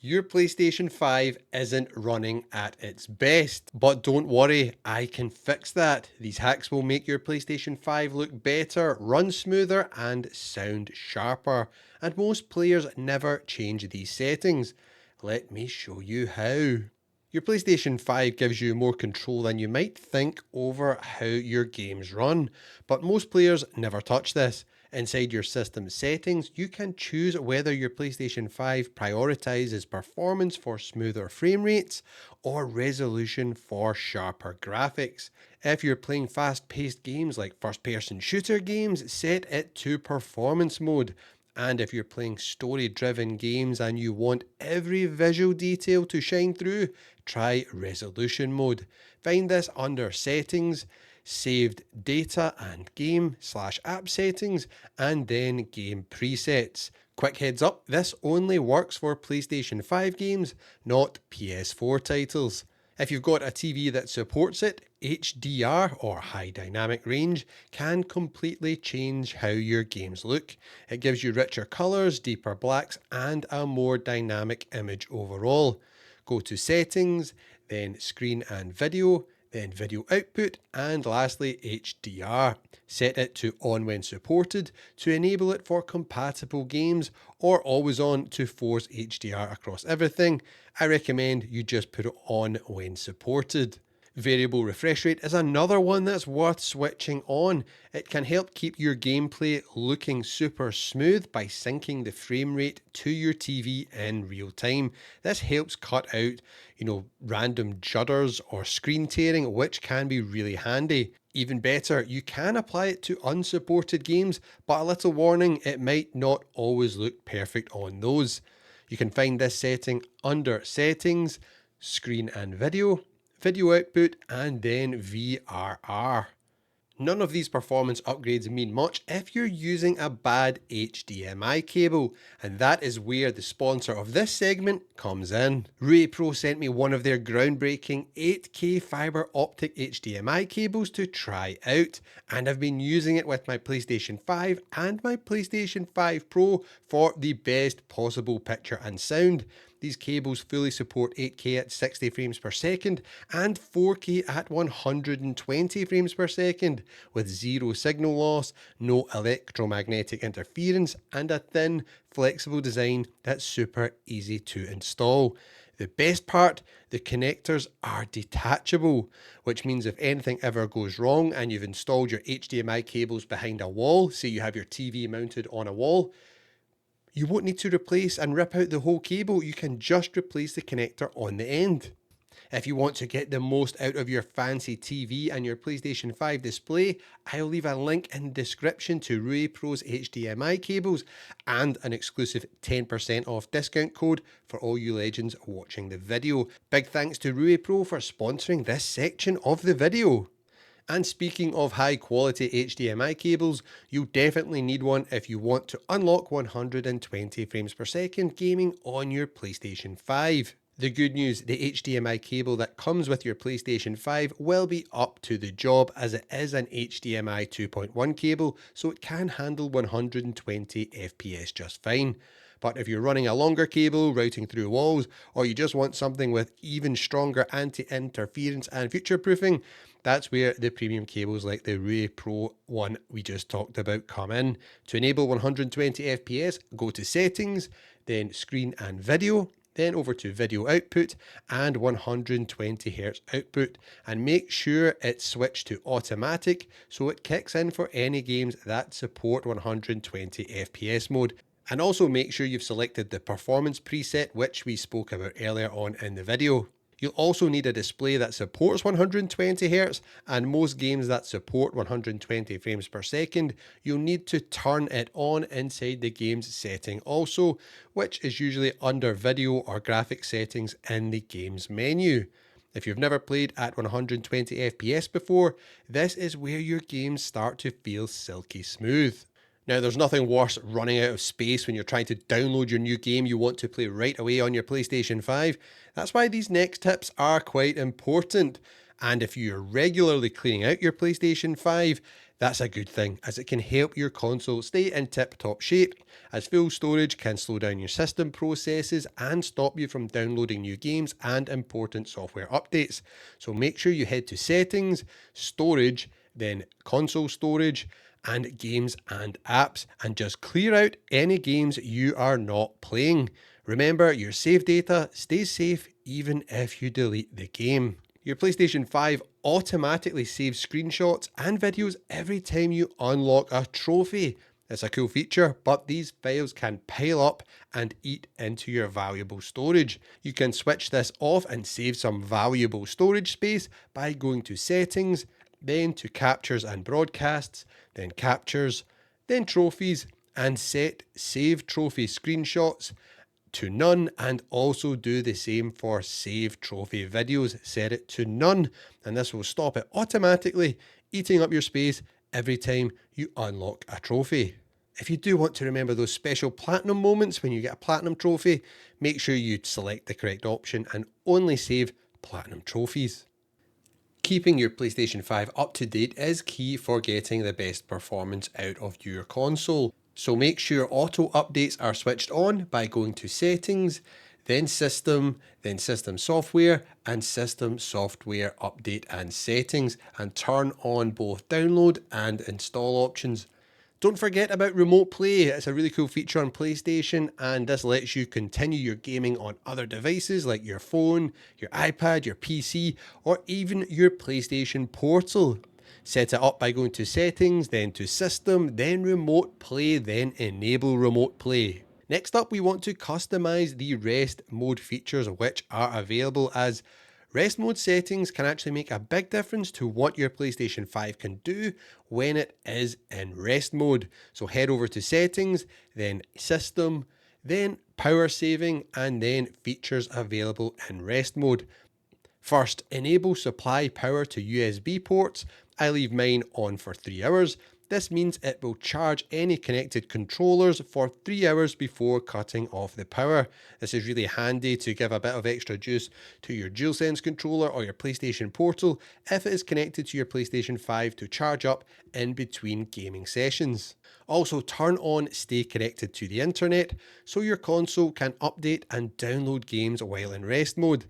Your PlayStation 5 isn't running at its best, but don't worry, I can fix that. These hacks will make your PlayStation 5 look better, run smoother, and sound sharper. And most players never change these settings. Let me show you how. Your PlayStation 5 gives you more control than you might think over how your games run, but most players never touch this. Inside your system settings, you can choose whether your PlayStation 5 prioritizes performance for smoother frame rates or resolution for sharper graphics. If you're playing fast paced games like first person shooter games, set it to performance mode. And if you're playing story driven games and you want every visual detail to shine through, try resolution mode. Find this under settings, saved data and game/app settings, and then game presets. Quick heads up, this only works for PlayStation 5 games, not PS4 titles. If you've got a TV that supports it, HDR or high dynamic range can completely change how your games look. It gives you richer colours, deeper blacks, and a more dynamic image overall. Go to settings, then screen and video, then video output, and lastly HDR. Set it to on when supported to enable it for compatible games, or always on to force HDR across everything. I recommend you just put it on when supported. Variable refresh rate is another one that's worth switching on. It can help keep your gameplay looking super smooth by syncing the frame rate to your TV in real time. This helps cut out, random judders or screen tearing, which can be really handy. Even better, you can apply it to unsupported games, but a little warning, it might not always look perfect on those. You can find this setting under settings, screen and video output, and then VRR. None of these performance upgrades mean much if you're using a bad HDMI cable, and that is where the sponsor of this segment comes in. Rui Pro sent me one of their groundbreaking 8K fiber optic HDMI cables to try out, and I've been using it with my PlayStation 5 and my PlayStation 5 Pro for the best possible picture and sound. These cables fully support 8K at 60 frames per second and 4K at 120 frames per second, with zero signal loss, no electromagnetic interference, and a thin, flexible design that's super easy to install. The best part, the connectors are detachable, which means if anything ever goes wrong and you've installed your HDMI cables behind a wall, say you have your TV mounted on a wall, you won't need to replace and rip out the whole cable. You can just replace the connector on the end. If you want to get the most out of your fancy TV and your PlayStation 5 display, I'll leave a link in the description to Rui Pro's HDMI cables and an exclusive 10% off discount code for all you legends watching the video. Big thanks to Rui Pro for sponsoring this section of the video. And speaking of high quality HDMI cables, you'll definitely need one if you want to unlock 120 frames per second gaming on your PlayStation 5. The good news, the HDMI cable that comes with your PlayStation 5 will be up to the job, as it is an HDMI 2.1 cable, so it can handle 120 FPS just fine. But if you're running a longer cable, routing through walls, or you just want something with even stronger anti-interference and future-proofing, that's where the premium cables like the Rui Pro one we just talked about come in. To enable 120 FPS, go to settings, then screen and video, then over to video output and 120Hz output, and make sure it's switched to automatic so it kicks in for any games that support 120 FPS mode. And also make sure you've selected the performance preset, which we spoke about earlier on in the video. You'll also need a display that supports 120Hz, and most games that support 120 frames per second, you'll need to turn it on inside the game's setting also, which is usually under video or graphics settings in the game's menu. If you've never played at 120 FPS before, this is where your games start to feel silky smooth. Now, there's nothing worse running out of space when you're trying to download your new game you want to play right away on your PlayStation 5. That's why these next tips are quite important. And if you're regularly cleaning out your PlayStation 5, That's a good thing, as it can help your console stay in tip-top shape, as full storage can slow down your system processes and stop you from downloading new games and important software updates. So make sure you head to Settings, Storage, then Console Storage, and Games and Apps, and just clear out any games you are not playing. Remember, your save data stays safe even if you delete the game. Your PlayStation 5 automatically saves screenshots and videos every time you unlock a trophy. It's a cool feature, but these files can pile up and eat into your valuable storage. You can switch this off and save some valuable storage space by going to Settings, then to Captures and Broadcasts, then Captures, then Trophies, and set Save Trophy Screenshots to none, and also do the same for save trophy videos. Set it to none, and this will stop it automatically eating up your space every time you unlock a trophy. If you do want to remember those special platinum moments when you get a platinum trophy, make sure you select the correct option and only save platinum trophies. Keeping your PlayStation 5 up to date is key for getting the best performance out of your console. So make sure auto updates are switched on by going to Settings, then System Software, and System Software Update and Settings, and turn on both download and install options. Don't forget about Remote Play. It's a really cool feature on PlayStation, and this lets you continue your gaming on other devices like your phone, your iPad, your PC, or even your PlayStation Portal. Set it up by going to Settings, then to System, then Remote Play, then Enable Remote Play. Next up, we want to customize the rest mode features, which are available, as rest mode settings can actually make a big difference to what your PlayStation 5 can do when it is in rest mode. So head over to Settings, then System, then Power Saving, and then Features available in rest mode. First, enable supply power to USB ports. I leave mine on for 3 hours. This means it will charge any connected controllers for 3 hours before cutting off the power. This is really handy to give a bit of extra juice to your DualSense controller or your PlayStation Portal if it is connected to your PlayStation 5 to charge up in between gaming sessions. Also, turn on Stay Connected to the Internet so your console can update and download games while in rest mode.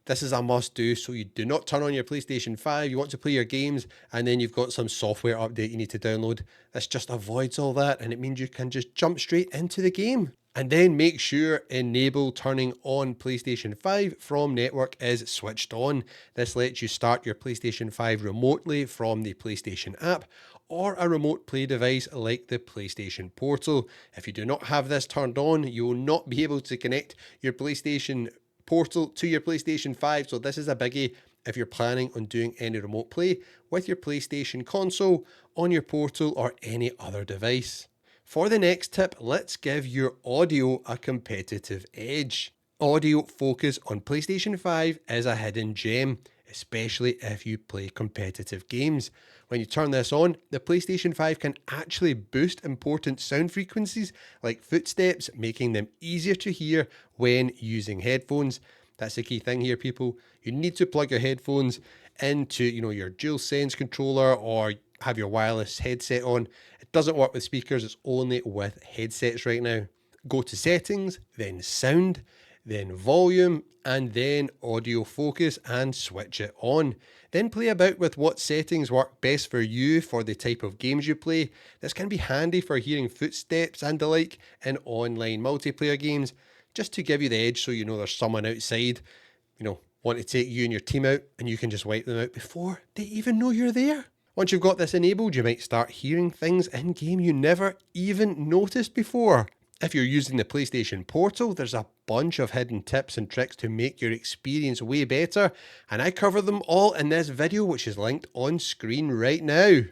This is a must do, so you do not turn on your PlayStation 5, you want to play your games, and then you've got some software update you need to download. This just avoids all that, and it means you can just jump straight into the game. And then make sure enable turning on PlayStation 5 from network is switched on. This lets you start your PlayStation 5 remotely from the PlayStation app or a remote play device like the PlayStation Portal. If you do not have this turned on, you will not be able to connect your PlayStation Portal to your PlayStation 5, so this is a biggie if you're planning on doing any remote play with your PlayStation console, on your Portal, or any other device. For the next tip, let's give your audio a competitive edge. Audio focus on PlayStation 5 is a hidden gem, especially if you play competitive games. When you turn this on, the PlayStation 5 can actually boost important sound frequencies like footsteps, making them easier to hear when using headphones. That's the key thing here, people. You need to plug your headphones into, your DualSense controller or have your wireless headset on. It doesn't work with speakers, it's only with headsets right now. Go to Settings, then Sound, then Volume, and then Audio Focus, and switch it on. Then play about with what settings work best for you for the type of games you play. This can be handy for hearing footsteps and the like in online multiplayer games, just to give you the edge so you know there's someone outside, want to take you and your team out, and you can just wipe them out before they even know you're there. Once you've got this enabled, you might start hearing things in game you never even noticed before. If you're using the PlayStation Portal, there's a bunch of hidden tips and tricks to make your experience way better, and I cover them all in this video, which is linked on screen right now.